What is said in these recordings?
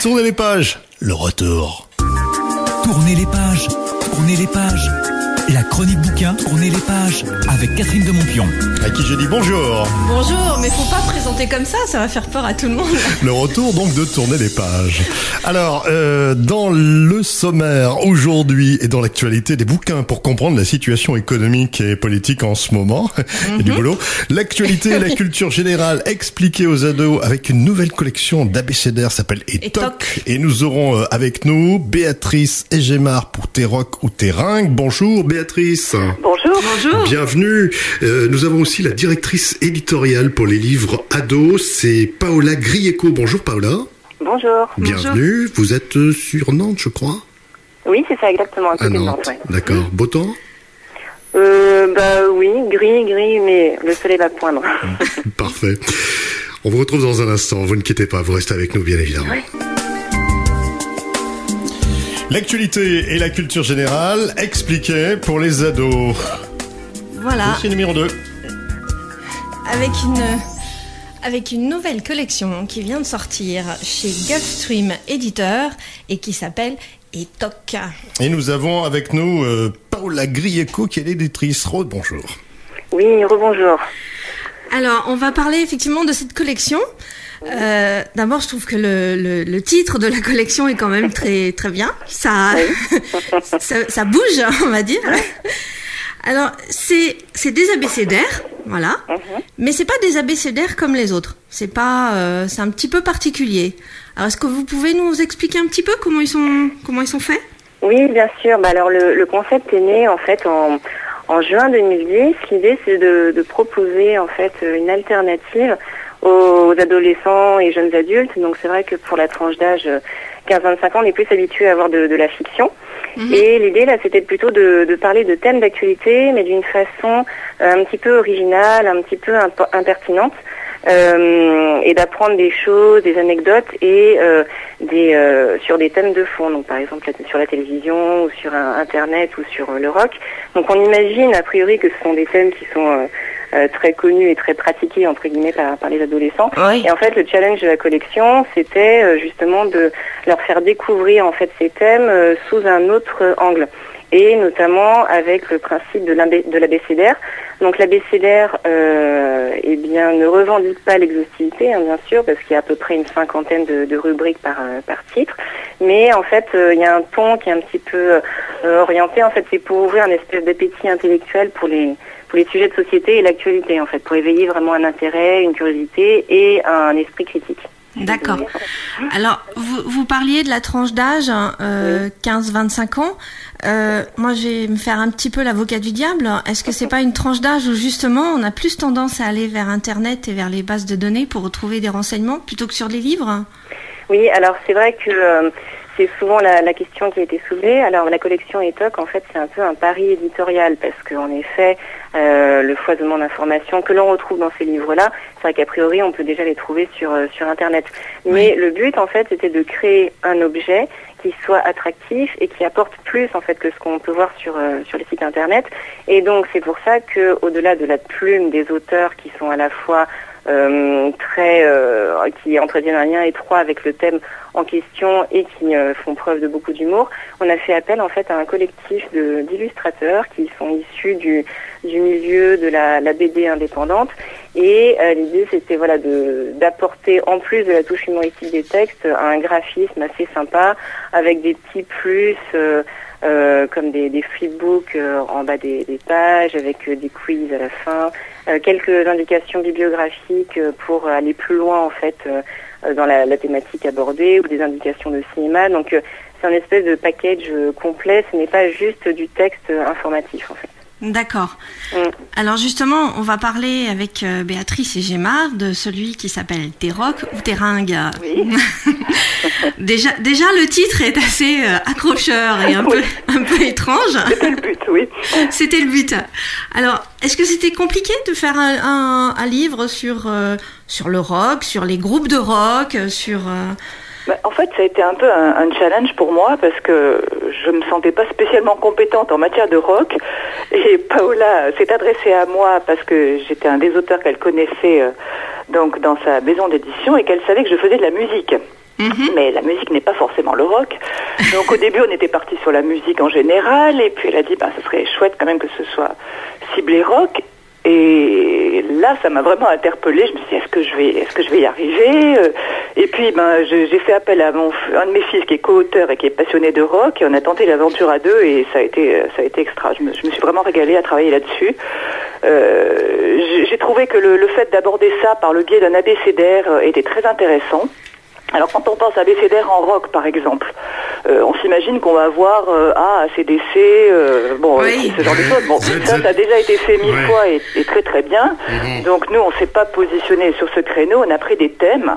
Tournez les pages, le retour. Tournez les pages, tournez les pages. La chronique bouquin, tournez les pages, avec Catherine de Montpion. À qui je dis bonjour. Bonjour, mais faut pas présenter comme ça va faire peur à tout le monde. Le retour donc de Tourner les pages. Alors, dans le sommaire aujourd'hui et dans l'actualité des bouquins pour comprendre la situation économique et politique en ce moment, et du boulot, l'actualité et la culture générale expliquée aux ados avec une nouvelle collection d'abécédaires s'appelle Étoc. Et nous aurons avec nous Béatrice Egemard pour Tes rocs ou tes ringues. Bonjour Béatrice. Bonjour. Bonjour. Bienvenue. Nous avons aussi la directrice éditoriale pour les livres ados, c'est Paola Grieco. Bonjour Paola. Bonjour. Bienvenue. Vous êtes sur Nantes, je crois. Oui, c'est ça, exactement, à côté de Nantes. Nantes. Ouais. D'accord. Beau temps? Oui, gris, mais le soleil va poindre. Parfait. On vous retrouve dans un instant. Vous ne quittez pas. Vous restez avec nous, bien évidemment. Oui. L'actualité et la culture générale expliquées pour les ados. Voilà. Dossier numéro 2. Avec une nouvelle collection qui vient de sortir chez Gulfstream Éditeur et qui s'appelle Étoc. Et nous avons avec nous Paola Grieco qui est l'éditrice. Rose, bonjour. Oui, rebonjour. Alors, on va parler effectivement de cette collection. D'abord, je trouve que le titre de la collection est quand même très très bien. Ça bouge, on va dire. Alors, c'est des abécédaires, voilà. Mais c'est pas des abécédaires comme les autres. C'est un petit peu particulier. Alors, est-ce que vous pouvez nous expliquer un petit peu comment ils sont faits? Oui, bien sûr. Alors, le concept est né en fait en juin 2010. L'idée, c'est de proposer en fait une alternative aux adolescents et jeunes adultes. Donc c'est vrai que pour la tranche d'âge 15-25 ans, on est plus habitué à avoir de la fiction. Et l'idée là, c'était plutôt de parler de thèmes d'actualité, mais d'une façon un petit peu originale, un petit peu impertinente, et d'apprendre des choses, des anecdotes et sur des thèmes de fond. Donc par exemple sur la télévision ou sur Internet ou sur le rock. Donc on imagine a priori que ce sont des thèmes qui sont très connus et très pratiqués entre guillemets par les adolescents. Oui. Et en fait le challenge de la collection c'était justement de leur faire découvrir en fait ces thèmes sous un autre angle et notamment avec le principe de l'abécédaire. Donc l'abécédaire ne revendique pas l'exhaustivité bien sûr parce qu'il y a à peu près une 50aine de rubriques par titre, mais en fait il y a un ton qui est un petit peu orienté, en fait c'est pour ouvrir un espèce d'appétit intellectuel pour les sujets de société et l'actualité, en fait, pour éveiller vraiment un intérêt, une curiosité et un esprit critique. D'accord. Alors, vous parliez de la tranche d'âge, 15-25 ans. Moi, je vais me faire un petit peu l'avocat du diable. Est-ce que c'est pas une tranche d'âge où, justement, on a plus tendance à aller vers Internet et vers les bases de données pour retrouver des renseignements plutôt que sur les livres? Oui, alors c'est vrai que c'est souvent la question qui a été soulevée. Alors la collection Étoc, en fait, c'est un peu un pari éditorial parce qu'en effet, le foisonnement d'informations que l'on retrouve dans ces livres-là, c'est vrai qu'a priori, on peut déjà les trouver sur Internet. Mais le but, en fait, c'était de créer un objet qui soit attractif et qui apporte plus, en fait, que ce qu'on peut voir sur les sites Internet. Et donc, c'est pour ça que, au-delà de la plume des auteurs qui sont à la fois qui entretiennent un lien étroit avec le thème en question et qui font preuve de beaucoup d'humour, on a fait appel en fait à un collectif d'illustrateurs qui sont issus du milieu de la BD indépendante et l'idée c'était d'apporter en plus de la touche humoristique des textes un graphisme assez sympa avec des petits plus comme des flipbooks en bas des pages avec des quiz à la fin, quelques indications bibliographiques pour aller plus loin en fait dans la thématique abordée ou des indications de cinéma. Donc c'est un espèce de package complet, ce n'est pas juste du texte informatif en fait. D'accord. Alors justement, on va parler avec Béatrice Egemard de celui qui s'appelle Tes rocs ou tes ringues. Oui. déjà, le titre est assez accrocheur et un peu étrange. C'était le but, oui. C'était le but. Alors, est-ce que c'était compliqué de faire un livre sur le rock, sur les groupes de rock, sur... En fait, ça a été un peu un challenge pour moi parce que je me sentais pas spécialement compétente en matière de rock et Paola s'est adressée à moi parce que j'étais un des auteurs qu'elle connaissait donc dans sa maison d'édition et qu'elle savait que je faisais de la musique. Mais la musique n'est pas forcément le rock. Donc au début, on était parti sur la musique en général, et puis elle a dit, ce serait chouette quand même que ce soit ciblé rock. Et là, ça m'a vraiment interpellée. Je me suis dit, est-ce que je vais y arriver? Et puis, j'ai fait appel à un de mes fils qui est co-auteur et qui est passionné de rock, et on a tenté l'aventure à deux, et ça a été extra. Je me suis vraiment régalée à travailler là-dessus. J'ai trouvé que le fait d'aborder ça par le biais d'un abécédaire était très intéressant. Alors quand on pense à abécédaire en rock par exemple, on s'imagine qu'on va avoir A, ACDC, ce genre de choses. Bon, ça a déjà été fait 1000 fois et très très bien. Donc nous on s'est pas positionné sur ce créneau, on a pris des thèmes.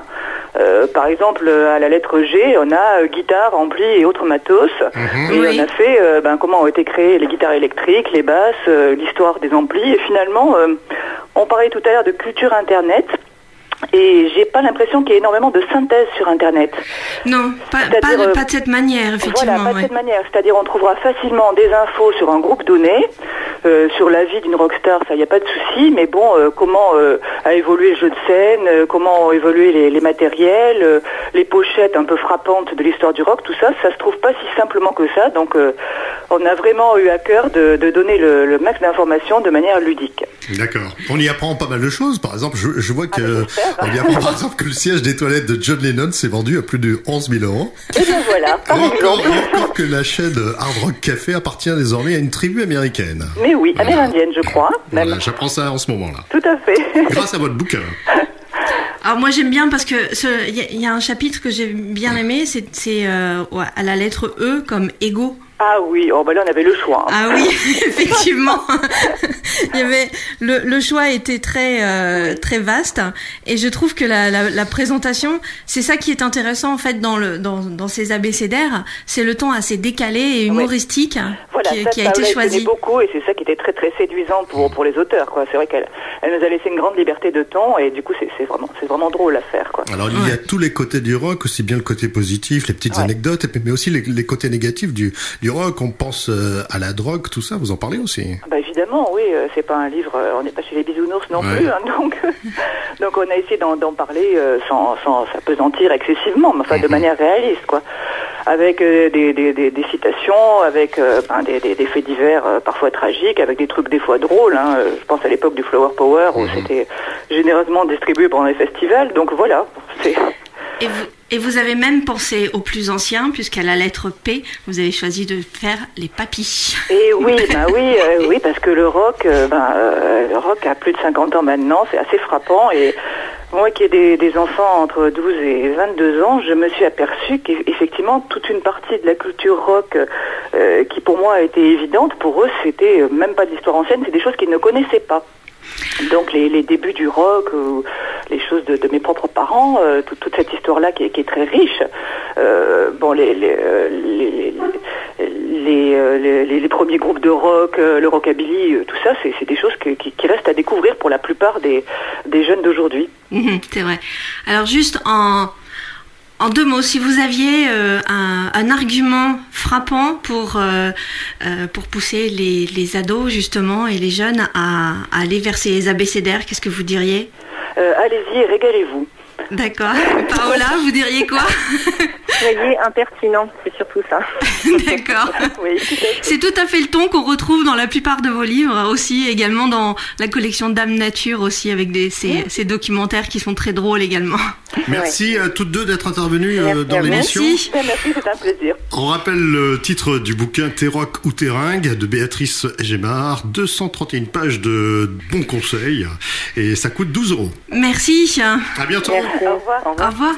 Par exemple à la lettre G, on a guitare, ampli et autres matos. Et on a fait comment ont été créées les guitares électriques, les basses, l'histoire des amplis. Et finalement, on parlait tout à l'heure de culture internet. Et j'ai pas l'impression qu'il y ait énormément de synthèse sur Internet. Non, pas de cette manière, effectivement. Voilà, pas de cette manière. C'est-à-dire, on trouvera facilement des infos sur un groupe donné, sur la vie d'une rockstar, ça y a pas de souci. Mais bon, comment a évolué le jeu de scène, comment ont évolué les matériels, les pochettes un peu frappantes de l'histoire du rock, tout ça, ça se trouve pas si simplement que ça. Donc, on a vraiment eu à cœur de donner le max d'informations de manière ludique. D'accord. On y apprend pas mal de choses. Par exemple, je vois que on y apprend par exemple que le siège des toilettes de John Lennon s'est vendu à plus de 11 000 €. Et bien voilà, par exemple. Encore que la chaîne Hard Rock Café appartient désormais à une tribu américaine. Mais oui, amérindienne, je crois. Même. Voilà, j'apprends ça en ce moment-là. Tout à fait. Grâce à votre bouquin. Alors moi j'aime bien parce que il y a un chapitre que j'ai bien aimé, c'est à la lettre E comme ego. Ah oui, là on avait le choix. Ah oui, effectivement. Il y avait le choix était très vaste, et je trouve que la présentation, c'est ça qui est intéressant en fait dans ces abécédaires, c'est le ton assez décalé et humoristique qui a été choisi. Beaucoup, et c'est ça qui était très très séduisant pour les auteurs quoi. C'est vrai qu'elle nous a laissé une grande liberté de ton, et du coup c'est vraiment drôle à faire quoi. Alors il y a tous les côtés du rock, aussi bien le côté positif, les petites anecdotes, mais aussi les côtés négatifs du rock. On pense à la drogue, tout ça, vous en parlez aussi? Évidemment, oui, c'est pas un livre, on n'est pas chez les bisounours non plus, hein, donc on a essayé d'en parler sans s'apesantir excessivement, mais enfin de manière réaliste, quoi, avec des citations, avec des faits divers parfois tragiques, avec des trucs des fois drôles, hein. Je pense à l'époque du Flower Power où c'était généreusement distribué pendant les festivals, donc voilà, c'est... Et vous avez même pensé aux plus anciens, puisqu'à la lettre P, vous avez choisi de faire les papis. Et oui, oui, parce que le rock a plus de 50 ans maintenant, c'est assez frappant. Et moi qui ai des enfants entre 12 et 22 ans, je me suis aperçue qu'effectivement, toute une partie de la culture rock qui pour moi a été évidente, pour eux, c'était même pas de l'histoire ancienne, c'est des choses qu'ils ne connaissaient pas. Donc les débuts du rock, les choses de mes propres parents, toute cette histoire-là qui est très riche. Les premiers groupes de rock, le rockabilly, tout ça, c'est des choses qui restent à découvrir pour la plupart des jeunes d'aujourd'hui. C'est vrai. Alors juste en 2 mots, si vous aviez un argument frappant pour pousser les ados justement et les jeunes à aller vers ces abécédaires, qu'est-ce que vous diriez? Allez-y et régalez-vous. D'accord. Paola, vous diriez quoi? Soyez impertinent, c'est surtout ça. D'accord. Oui, c'est tout à fait le ton qu'on retrouve dans la plupart de vos livres, aussi également dans la collection Dame Nature aussi, avec ces documentaires qui sont très drôles également. Merci à toutes deux d'être intervenues dans l'émission. Merci. Merci, c'est un plaisir. On rappelle le titre du bouquin T'es rock ou t'es ringue de Béatrice Gémard, 231 pages de bons conseils, et ça coûte 12 €. Merci. À bientôt. Merci. Au revoir. Au revoir.